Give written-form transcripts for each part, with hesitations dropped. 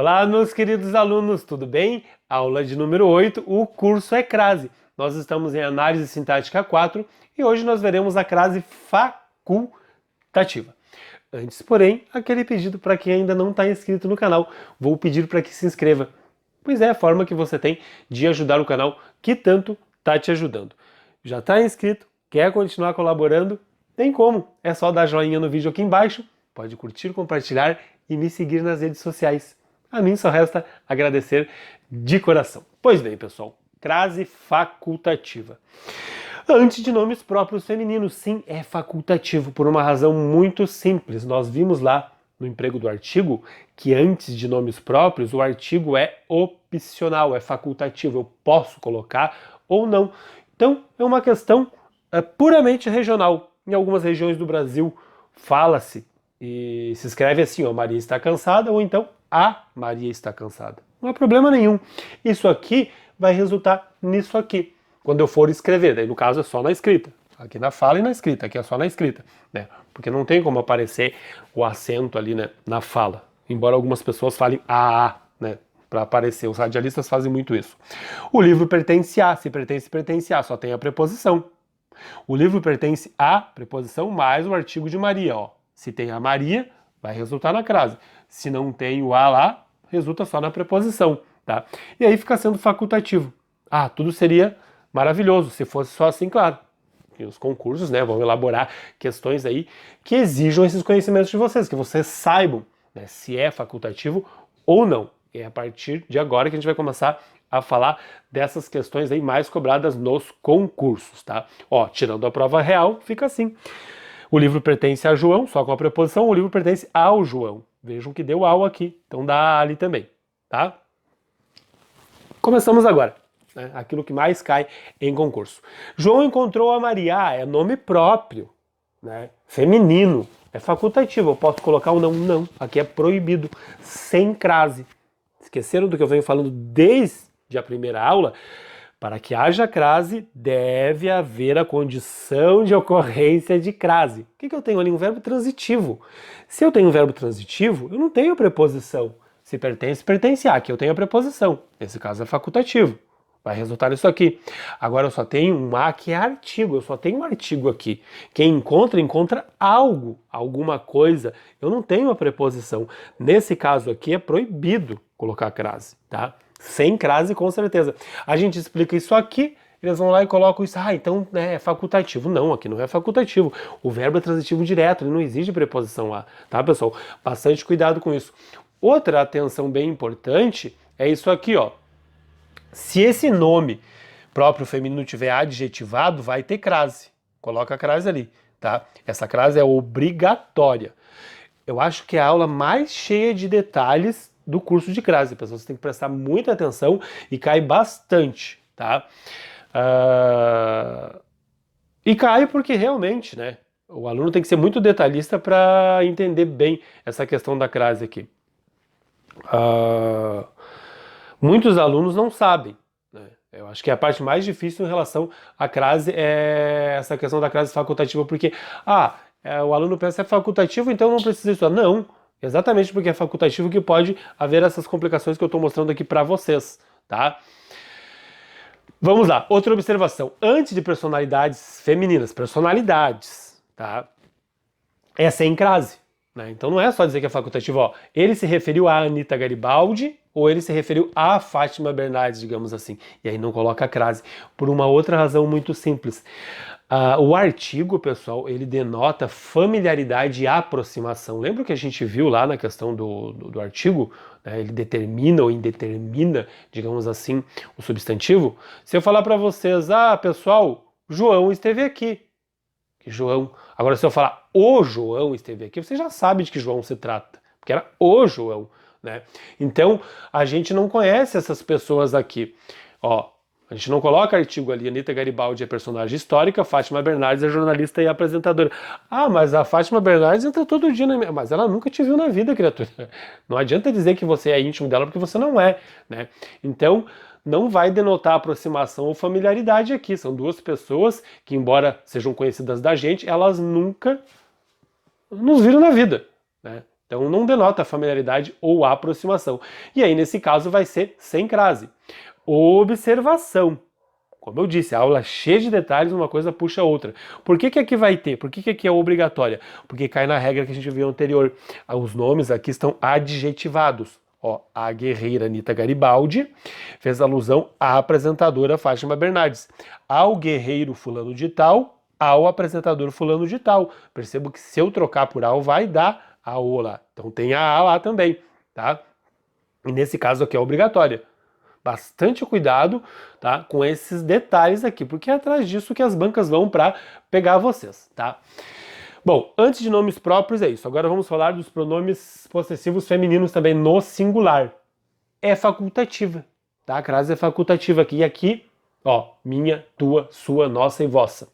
Olá, meus queridos alunos, tudo bem? Aula de número 8, o curso é crase. Nós estamos em análise sintática 4 e hoje nós veremos a crase facultativa. Antes, porém, aquele pedido para quem ainda não está inscrito no canal, vou pedir para que se inscreva, pois é a forma que você tem de ajudar o canal que tanto está te ajudando. Já está inscrito? Quer continuar colaborando? Tem como, é só dar joinha no vídeo aqui embaixo, pode curtir, compartilhar e me seguir nas redes sociais. A mim só resta agradecer de coração. Pois bem, pessoal, crase facultativa. Antes de nomes próprios femininos, sim, é facultativo por uma razão muito simples. Nós vimos lá no emprego do artigo que antes de nomes próprios o artigo é opcional, é facultativo, eu posso colocar ou não. Então é uma questão puramente regional. Em algumas regiões do Brasil fala-se e se escreve assim, ó, Maria está cansada, ou então a Maria está cansada. Não há problema nenhum. Isso aqui vai resultar nisso aqui, quando eu for escrever. Daí no caso é só na escrita. Aqui na fala e na escrita, aqui é só na escrita, né? Porque não tem como aparecer o acento ali, né, na fala. Embora algumas pessoas falem a, né, para aparecer. Os radialistas fazem muito isso. O livro pertence a, se pertence a, só tem a preposição. O livro pertence à preposição mais o artigo de Maria, ó. Se tem a Maria, vai resultar na crase. Se não tem o a lá, resulta só na preposição, tá? E aí fica sendo facultativo. Ah, tudo seria maravilhoso se fosse só assim, claro. E os concursos, né, vão elaborar questões aí que exijam esses conhecimentos de vocês, que vocês saibam, né, se é facultativo ou não. E é a partir de agora que a gente vai começar a falar dessas questões aí mais cobradas nos concursos, tá? Ó, tirando a prova real, fica assim. O livro pertence a João, só com a preposição, o livro pertence ao João. Vejam que deu ao aqui, então dá ali também, tá? Começamos agora, né? Aquilo que mais cai em concurso. João encontrou a Maria, é nome próprio, né? Feminino, é facultativo, eu posso colocar ou não? Não, aqui é proibido, sem crase. Esqueceram do que eu venho falando desde a primeira aula? Para que haja crase, deve haver a condição de ocorrência de crase. O que eu tenho ali? Um verbo transitivo. Se eu tenho um verbo transitivo, eu não tenho preposição. Se pertence, pertence a, aqui eu tenho a preposição. Nesse caso é facultativo. Vai resultar isso aqui. Agora eu só tenho um a que é artigo, eu só tenho um artigo aqui. Quem encontra, encontra algo, alguma coisa. Eu não tenho a preposição. Nesse caso aqui é proibido colocar crase, tá? Sem crase, com certeza. A gente explica isso aqui, eles vão lá e colocam isso. Ah, então né, é facultativo. Não, aqui não é facultativo. O verbo é transitivo direto, ele não exige preposição a, tá, pessoal? Bastante cuidado com isso. Outra atenção bem importante é isso aqui, ó. Se esse nome próprio feminino tiver adjetivado, vai ter crase. Coloca a crase ali, tá? Essa crase é obrigatória. Eu acho que é a aula mais cheia de detalhes do curso de crase, pessoal. Você tem que prestar muita atenção e cai bastante, tá? E cai porque realmente, né? O aluno tem que ser muito detalhista para entender bem essa questão da crase aqui. Muitos alunos não sabem, né? Eu acho que a parte mais difícil em relação à crase é essa questão da crase facultativa, porque o aluno pensa é facultativo, então não precisa estudar. Não, exatamente porque é facultativo que pode haver essas complicações que eu estou mostrando aqui para vocês, tá? Vamos lá, outra observação. Antes de personalidades femininas, personalidades, tá? É sem crase, né? Então não é só dizer que é facultativo, ó. Ele se referiu a Anita Garibaldi ou ele se referiu a Fátima Bernardes, digamos assim. E aí não coloca a crase, por uma outra razão muito simples. O artigo, pessoal, ele denota familiaridade e aproximação. Lembra que a gente viu lá na questão do artigo? Né? Ele determina ou indetermina, digamos assim, o substantivo. Se eu falar para vocês, pessoal, João esteve aqui. Que João. Agora, se eu falar o João esteve aqui, você já sabe de que João se trata, porque era o João, né? Então, a gente não conhece essas pessoas aqui. Ó, a gente não coloca artigo ali, Anita Garibaldi é personagem histórica, Fátima Bernardes é jornalista e apresentadora. Mas a Fátima Bernardes entra todo dia na minha... Mas ela nunca te viu na vida, criatura. Não adianta dizer que você é íntimo dela, porque você não é, né? Então, não vai denotar aproximação ou familiaridade aqui. São duas pessoas que, embora sejam conhecidas da gente, elas nunca nos viram na vida, né? Então não denota familiaridade ou aproximação. E aí, nesse caso, vai ser sem crase. Observação. Como eu disse, a aula é cheia de detalhes, uma coisa puxa a outra. Por que aqui vai ter? Por que aqui é obrigatória? Porque cai na regra que a gente viu anterior. Os nomes aqui estão adjetivados. Ó, a guerreira Anitta Garibaldi fez alusão à apresentadora Fátima Bernardes. Ao guerreiro fulano de tal, ao apresentador fulano de tal. Percebo que se eu trocar por ao, vai dar a o lá. Então tem a lá também, tá? E nesse caso aqui é obrigatória. Bastante cuidado, tá, com esses detalhes aqui, porque é atrás disso que as bancas vão para pegar vocês, tá? Bom, antes de nomes próprios é isso. Agora vamos falar dos pronomes possessivos femininos também no singular. É facultativa, tá? A crase é facultativa aqui. E aqui, ó, minha, tua, sua, nossa e vossa.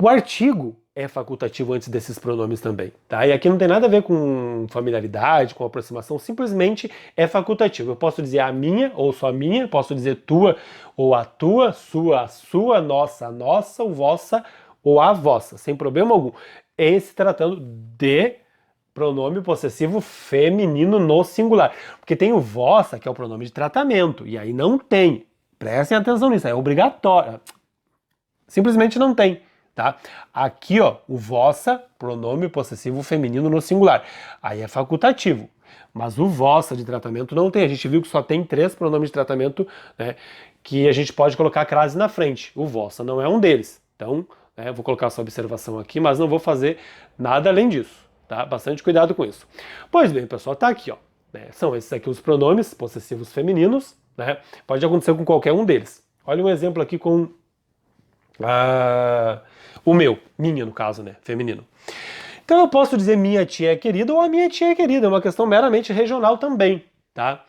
O artigo é facultativo antes desses pronomes também, tá? E aqui não tem nada a ver com familiaridade, com aproximação, simplesmente é facultativo. Eu posso dizer a minha ou só a minha, posso dizer tua ou a tua, sua, a sua, nossa, a nossa, o vossa ou a vossa, sem problema algum. Em se tratando de pronome possessivo feminino no singular. Porque tem o vossa, que é o pronome de tratamento, e aí não tem. Prestem atenção nisso, é obrigatório. Simplesmente não tem. Tá? Aqui, ó, o vossa, pronome possessivo feminino no singular. Aí é facultativo. Mas o vossa de tratamento não tem. A gente viu que só tem 3 pronomes de tratamento, né, que a gente pode colocar a crase na frente. O vossa não é um deles. Então, né, eu vou colocar essa observação aqui, mas não vou fazer nada além disso. Tá? Bastante cuidado com isso. Pois bem, pessoal, tá aqui, ó. Né, são esses aqui os pronomes possessivos femininos. Né? Pode acontecer com qualquer um deles. Olha um exemplo aqui com o meu, minha no caso, né, feminino. Então eu posso dizer minha tia é querida ou a minha tia é querida, é uma questão meramente regional também, tá?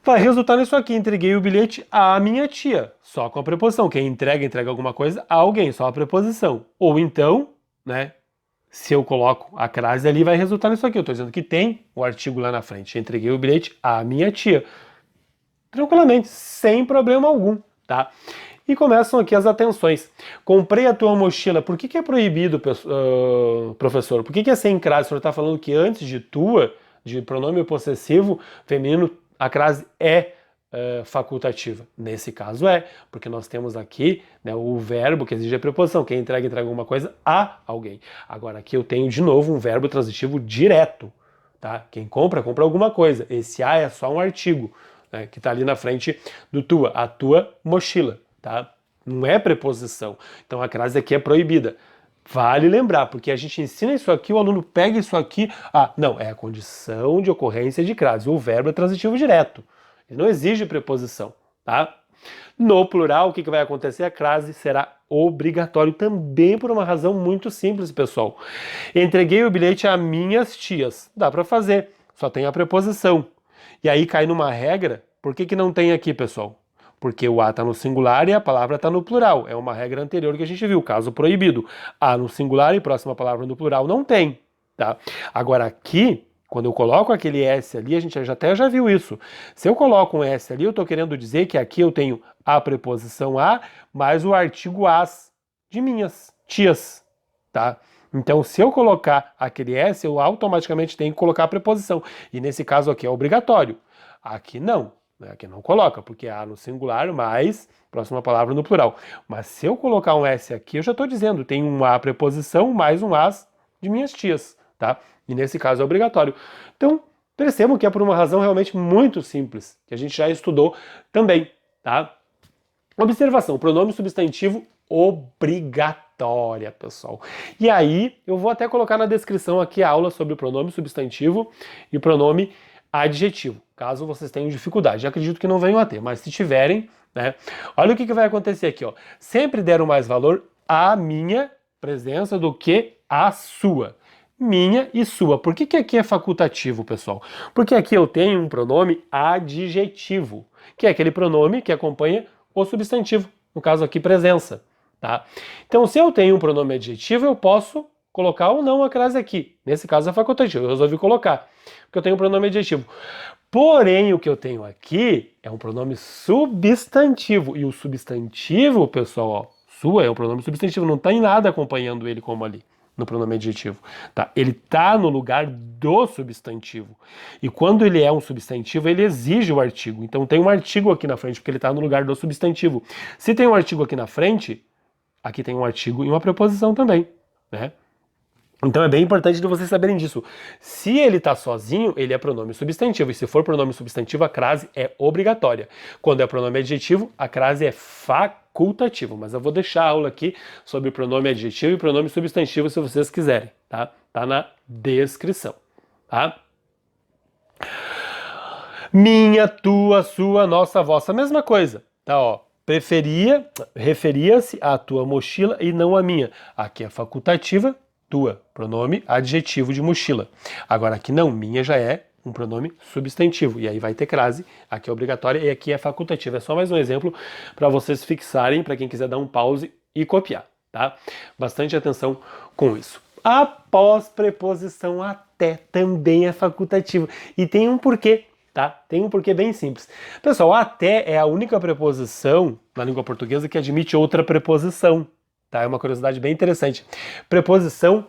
Vai resultar nisso aqui, entreguei o bilhete à minha tia, só com a preposição. Quem entrega, entrega alguma coisa a alguém, só a preposição. Ou então, né, se eu coloco a crase ali, vai resultar nisso aqui. Eu tô dizendo que tem o artigo lá na frente, entreguei o bilhete à minha tia. Tranquilamente, sem problema algum, tá? E começam aqui as atenções. Comprei a tua mochila. Por que é proibido, professor? Por que é sem crase? O senhor está falando que antes de tua, de pronome possessivo feminino, a crase é facultativa. Nesse caso é, porque nós temos aqui, né, o verbo que exige a preposição. Quem entrega, entrega alguma coisa a alguém. Agora aqui eu tenho de novo um verbo transitivo direto. Tá? Quem compra, compra alguma coisa. Esse a é só um artigo, né, que está ali na frente do tua. A tua mochila. Tá? Não é preposição. Então a crase aqui é proibida. Vale lembrar, porque a gente ensina isso aqui, o aluno pega isso aqui, não, é a condição de ocorrência de crase. O verbo é transitivo direto. Ele não exige preposição, tá? No plural, o que vai acontecer? A crase será obrigatório também por uma razão muito simples, pessoal. Entreguei o bilhete a minhas tias. Dá para fazer, só tem a preposição. E aí cai numa regra, por que não tem aqui, pessoal? Porque o a está no singular e a palavra está no plural. É uma regra anterior que a gente viu, caso proibido. A no singular e próxima palavra no plural não tem. Tá? Agora aqui, quando eu coloco aquele S ali, a gente já viu isso. Se eu coloco um S ali, eu estou querendo dizer que aqui eu tenho a preposição a mais o artigo as de minhas tias. Tá? Então, se eu colocar aquele S, eu automaticamente tenho que colocar a preposição. E nesse caso aqui é obrigatório. Aqui não. Aqui não coloca, porque é a no singular mais próxima palavra no plural. Mas se eu colocar um S aqui, eu já estou dizendo, tem um a preposição mais um as de minhas tias, tá? E nesse caso é obrigatório. Então, percebam que é por uma razão realmente muito simples, que a gente já estudou também, tá? Observação, pronome substantivo obrigatória, pessoal. E aí, eu vou até colocar na descrição aqui a aula sobre o pronome substantivo e o pronome adjetivo, caso vocês tenham dificuldade. Eu acredito que não venham a ter, mas se tiverem, né? Olha o que vai acontecer aqui, ó. Sempre deram mais valor à minha presença do que à sua. Minha e sua. Por que aqui é facultativo, pessoal? Porque aqui eu tenho um pronome adjetivo, que é aquele pronome que acompanha o substantivo, no caso aqui presença, tá? Então, se eu tenho um pronome adjetivo, eu posso colocar ou não a crase aqui. Nesse caso é facultativo, eu resolvi colocar, porque eu tenho um pronome adjetivo. Porém, o que eu tenho aqui é um pronome substantivo. E o substantivo, pessoal, ó, sua é um pronome substantivo, não tem nada acompanhando ele como ali, no pronome adjetivo, tá? Ele está no lugar do substantivo. E quando ele é um substantivo, ele exige o artigo. Então tem um artigo aqui na frente, porque ele está no lugar do substantivo. Se tem um artigo aqui na frente, aqui tem um artigo e uma preposição também, né? Então é bem importante de vocês saberem disso. Se ele está sozinho, ele é pronome substantivo. E se for pronome substantivo, a crase é obrigatória. Quando é pronome adjetivo, a crase é facultativa. Mas eu vou deixar a aula aqui sobre pronome adjetivo e pronome substantivo se vocês quiserem, tá? Tá na descrição, tá? Minha, tua, sua, nossa, vossa, mesma coisa, tá? Ó, referia-se à tua mochila e não à minha. Aqui é facultativa, tua, pronome adjetivo de mochila. Agora aqui não, minha já é um pronome substantivo, e aí vai ter crase, aqui é obrigatória e aqui é facultativa. É só mais um exemplo para vocês fixarem, para quem quiser dar um pause e copiar, tá? Bastante atenção com isso. Após preposição até também é facultativo, e tem um porquê, tá? Tem um porquê bem simples. Pessoal, até é a única preposição na língua portuguesa que admite outra preposição. Tá? É uma curiosidade bem interessante. Preposição,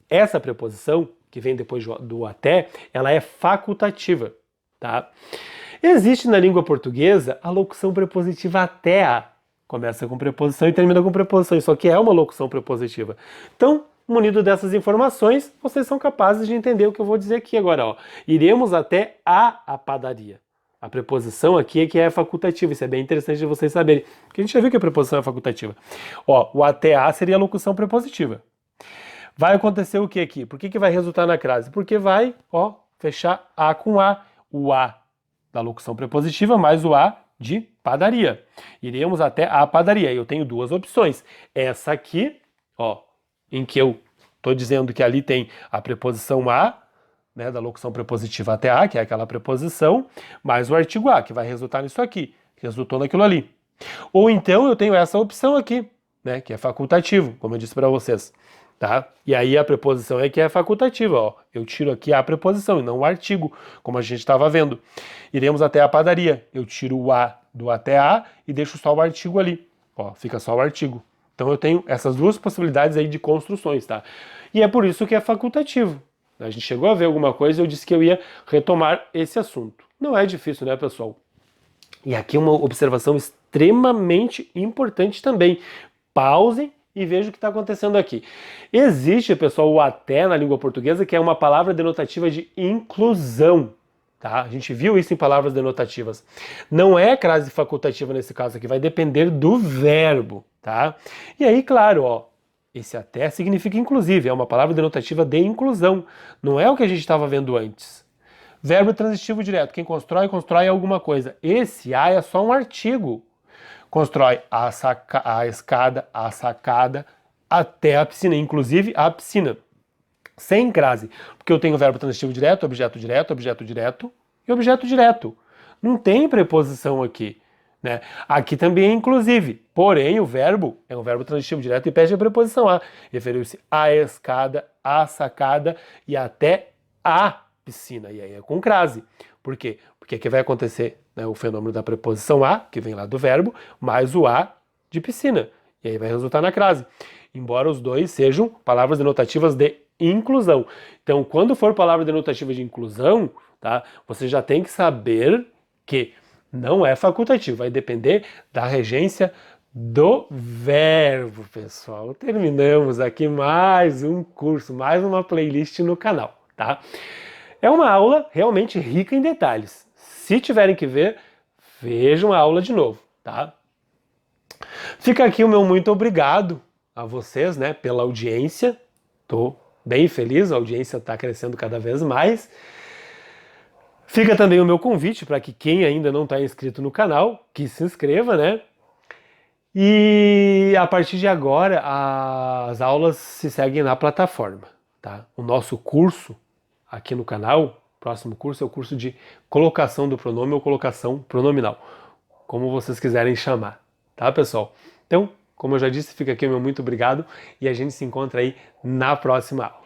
essa preposição, que vem depois do até, ela é facultativa. Tá? Existe na língua portuguesa a locução prepositiva até a. Começa com preposição e termina com preposição, isso aqui é uma locução prepositiva. Então, munido dessas informações, vocês são capazes de entender o que eu vou dizer aqui agora. Ó. Iremos até a padaria. A preposição aqui é que é facultativa, isso é bem interessante de vocês saberem, porque a gente já viu que a preposição é facultativa. Ó, o até a seria a locução prepositiva. Vai acontecer o que aqui? Por que vai resultar na crase? Porque vai, ó, fechar a com a. O a da locução prepositiva mais o a de padaria. Iremos até a padaria. Eu tenho duas opções. Essa aqui, ó, em que eu estou dizendo que ali tem a preposição a, né, da locução prepositiva até a, que é aquela preposição, mais o artigo a, que vai resultar nisso aqui, que resultou naquilo ali. Ou então eu tenho essa opção aqui, né, que é facultativo, como eu disse para vocês, tá? E aí a preposição é que é facultativa, ó. Eu tiro aqui a preposição e não o artigo, como a gente estava vendo. Iremos até a padaria. Eu tiro o a do até a e deixo só o artigo ali. Ó, fica só o artigo. Então eu tenho essas duas possibilidades aí de construções, tá? E é por isso que é facultativo. A gente chegou a ver alguma coisa e eu disse que eu ia retomar esse assunto. Não é difícil, né, pessoal? E aqui uma observação extremamente importante também. Pausem e vejam o que está acontecendo aqui. Existe, pessoal, o até na língua portuguesa, que é uma palavra denotativa de inclusão. Tá? A gente viu isso em palavras denotativas. Não é crase facultativa nesse caso aqui, vai depender do verbo. Tá? E aí, claro, ó, esse até significa inclusive, é uma palavra denotativa de inclusão. Não é o que a gente estava vendo antes. Verbo transitivo direto, quem constrói, constrói alguma coisa. Esse a é só um artigo. Constrói a escada, a sacada, até a piscina, inclusive a piscina. Sem crase, porque eu tenho verbo transitivo direto, objeto direto, objeto direto e objeto direto. Não tem preposição aqui. Né? Aqui também é inclusive, porém o verbo é um verbo transitivo direto e pede a preposição a. Referiu-se à escada, à sacada e até à piscina. E aí é com crase. Por quê? Porque aqui vai acontecer, né, o fenômeno da preposição a, que vem lá do verbo, mais o a de piscina. E aí vai resultar na crase. Embora os dois sejam palavras denotativas de inclusão. Então, quando for palavra denotativa de inclusão, tá, você já tem que saber que não é facultativo, vai depender da regência do verbo, pessoal. Terminamos aqui mais um curso, mais uma playlist no canal, tá? É uma aula realmente rica em detalhes. Se tiverem que ver, vejam a aula de novo, tá? Fica aqui o meu muito obrigado a vocês, né, pela audiência. Tô bem feliz, a audiência está crescendo cada vez mais. Fica também o meu convite para que quem ainda não está inscrito no canal, que se inscreva, né? E a partir de agora, as aulas se seguem na plataforma, tá? O nosso curso aqui no canal, próximo curso é o curso de colocação do pronome ou colocação pronominal, como vocês quiserem chamar, tá, pessoal? Então, como eu já disse, fica aqui o meu muito obrigado e a gente se encontra aí na próxima aula.